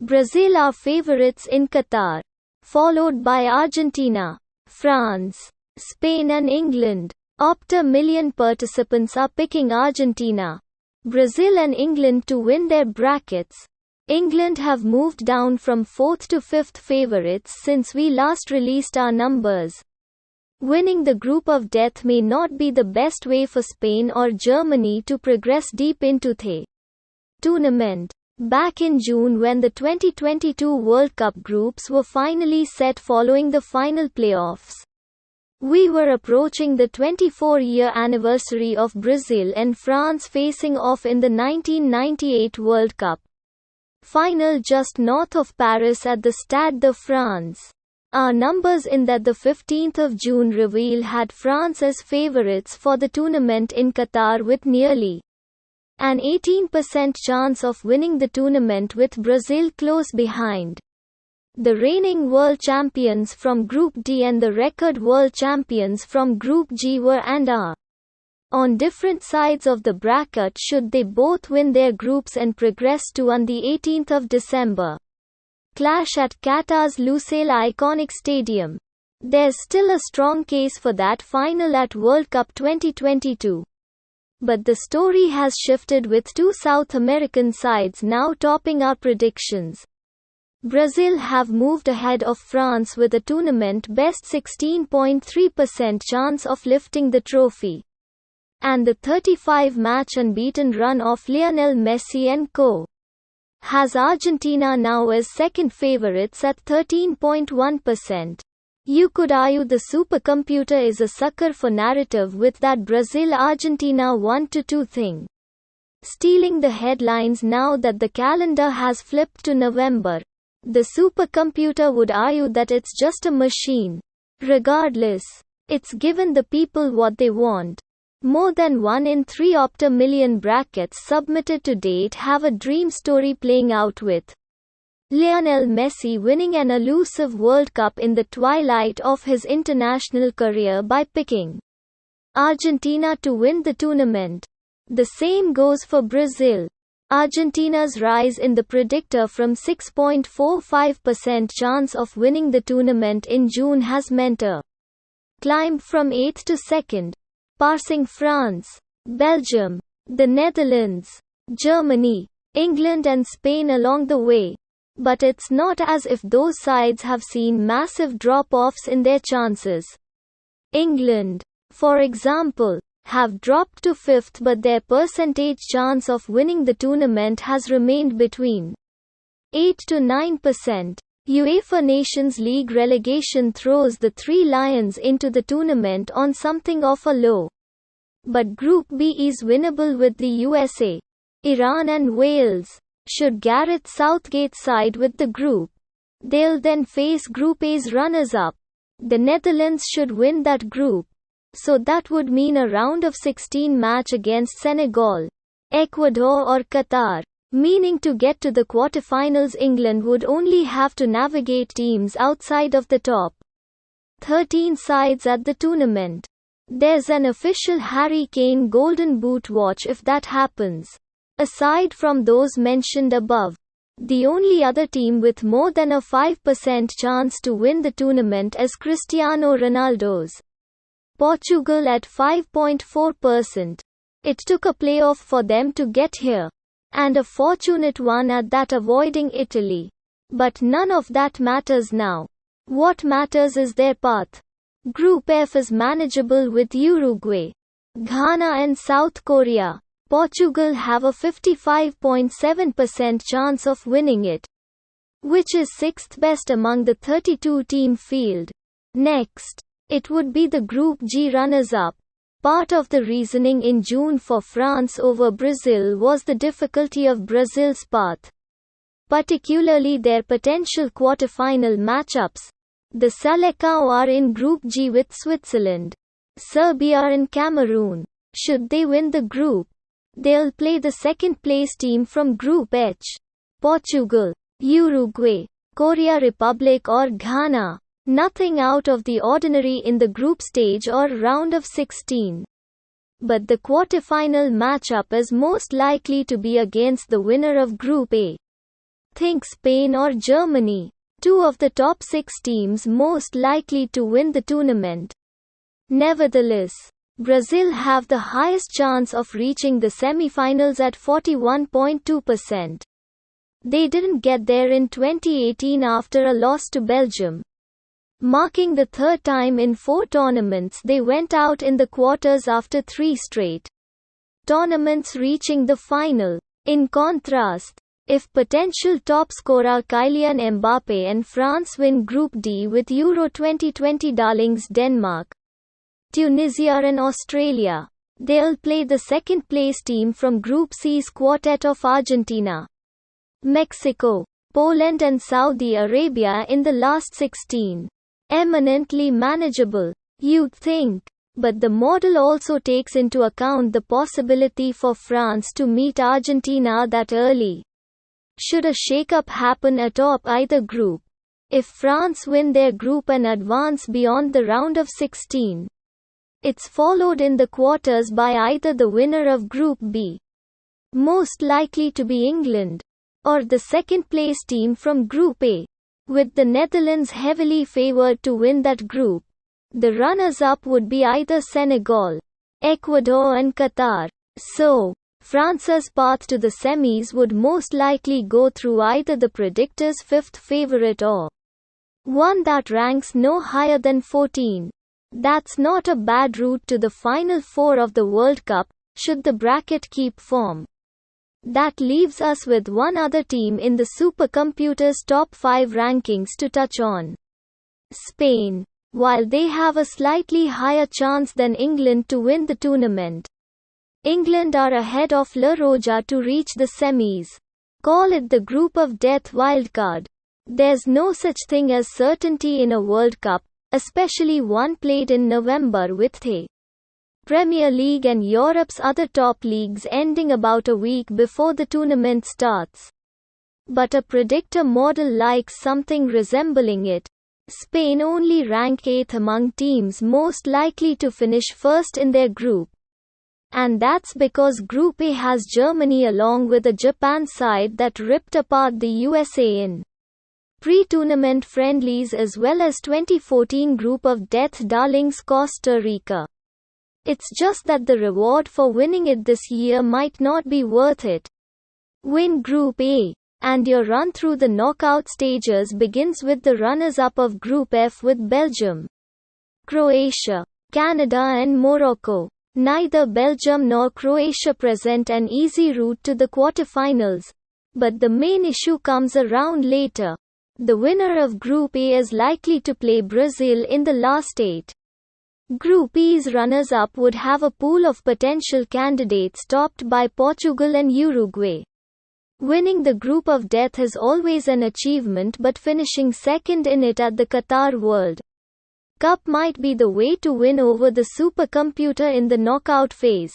Brazil are favorites in Qatar, followed by Argentina, France, Spain and England. Opta million participants are picking Argentina, Brazil and England to win their brackets. England have moved down from 4th to 5th favorites since we last released our numbers. Winning the group of death may not be the best way for Spain or Germany to progress deep into the tournament. Back in June, when the 2022 World Cup groups were finally set following the final playoffs, we were approaching the 24-year anniversary of Brazil and France facing off in the 1998 World Cup final just north of Paris at the Stade de France. Our numbers in that the 15th of June reveal had France as favorites for the tournament in Qatar with nearly an 18% chance of winning the tournament, with Brazil close behind. The reigning world champions from Group D and the record world champions from Group G were and are on different sides of the bracket should they both win their groups and progress to on the 18th of December. Clash at Qatar's Lusail iconic stadium. There's still a strong case for that final at World Cup 2022. But the story has shifted, with two South American sides now topping our predictions. Brazil have moved ahead of France with a tournament-best 16.3% chance of lifting the trophy. And the 35-match unbeaten run of Lionel Messi and co. has Argentina now as second favorites at 13.1%. You could argue the supercomputer is a sucker for narrative, with that Brazil-Argentina 1-2 thing stealing the headlines now that the calendar has flipped to November. The supercomputer would argue that it's just a machine. Regardless, it's given the people what they want. More than 1 in 3 Opta million brackets submitted to date have a dream story playing out, with Lionel Messi winning an elusive World Cup in the twilight of his international career by picking Argentina to win the tournament. The same goes for Brazil. Argentina's rise in the predictor from 6.45% chance of winning the tournament in June has meant a climb from 8th to 2nd, passing France, Belgium, the Netherlands, Germany, England and Spain along the way. But it's not as if those sides have seen massive drop-offs in their chances. England, for example, have dropped to 5th, but their percentage chance of winning the tournament has remained between 8 to 9%. UEFA Nations League relegation throws the Three Lions into the tournament on something of a low. But Group B is winnable with the USA, Iran and Wales. Should Gareth Southgate side with the group, they'll then face Group A's runners-up. The Netherlands should win that group. So that would mean a round of 16 match against Senegal, Ecuador or Qatar. Meaning to get to the quarterfinals, England would only have to navigate teams outside of the top 13 sides at the tournament. There's an official Harry Kane Golden Boot watch if that happens. Aside from those mentioned above, the only other team with more than a 5% chance to win the tournament is Cristiano Ronaldo's Portugal at 5.4%. It took a playoff for them to get here. And a fortunate one at that, avoiding Italy. But none of that matters now. What matters is their path. Group F is manageable with Uruguay, Ghana and South Korea. Portugal have a 55.7% chance of winning it, which is 6th best among the 32-team field. Next, it would be the Group G runners-up. Part of the reasoning in June for France over Brazil was the difficulty of Brazil's path, particularly their potential quarter-final matchups. The Selecao are in Group G with Switzerland, Serbia and Cameroon. Should they win the group, they'll play the second-place team from Group H, Portugal, Uruguay, Korea Republic or Ghana. Nothing out of the ordinary in the group stage or round of 16. But the quarterfinal matchup is most likely to be against the winner of Group A. Think Spain or Germany, two of the top 6 teams most likely to win the tournament. Nevertheless, Brazil have the highest chance of reaching the semi-finals at 41.2%. They didn't get there in 2018 after a loss to Belgium, marking the third time in 4 tournaments they went out in the quarters after 3 straight tournaments reaching the final. In contrast, if potential top scorer Kylian Mbappe and France win Group D with Euro 2020 darlings Denmark, Tunisia and Australia, they'll play the second-place team from Group C's quartet of Argentina, Mexico, Poland and Saudi Arabia in the last 16. Eminently manageable, you'd think. But the model also takes into account the possibility for France to meet Argentina that early, should a shake-up happen atop either group. If France win their group and advance beyond the round of 16, it's followed in the quarters by either the winner of Group B, most likely to be England, or the second-place team from Group A, with the Netherlands heavily favoured to win that group. The runners-up would be either Senegal, Ecuador and Qatar. So, France's path to the semis would most likely go through either the predictors' 5th favourite or one that ranks no higher than 14. That's not a bad route to the Final Four of the World Cup, should the bracket keep form. That leaves us with one other team in the supercomputer's top 5 rankings to touch on. Spain. While they have a slightly higher chance than England to win the tournament, England are ahead of La Roja to reach the semis. Call it the group of death wildcard. There's no such thing as certainty in a World Cup, especially one played in November with the Premier League and Europe's other top leagues ending about a week before the tournament starts. But a predictor model likes something resembling it. Spain only rank 8th among teams most likely to finish first in their group. And that's because Group A has Germany along with a Japan side that ripped apart the USA in pre-tournament friendlies, as well as 2014 group of death darlings Costa Rica. It's just that the reward for winning it this year might not be worth it. Win Group A, and your run through the knockout stages begins with the runners-up of Group F with Belgium, Croatia, Canada and Morocco. Neither Belgium nor Croatia present an easy route to the quarterfinals, but the main issue comes around later. The winner of Group A is likely to play Brazil in the last 8. Group E's runners-up would have a pool of potential candidates topped by Portugal and Uruguay. Winning the group of death is always an achievement, but finishing second in it at the Qatar World Cup might be the way to win over the supercomputer in the knockout phase.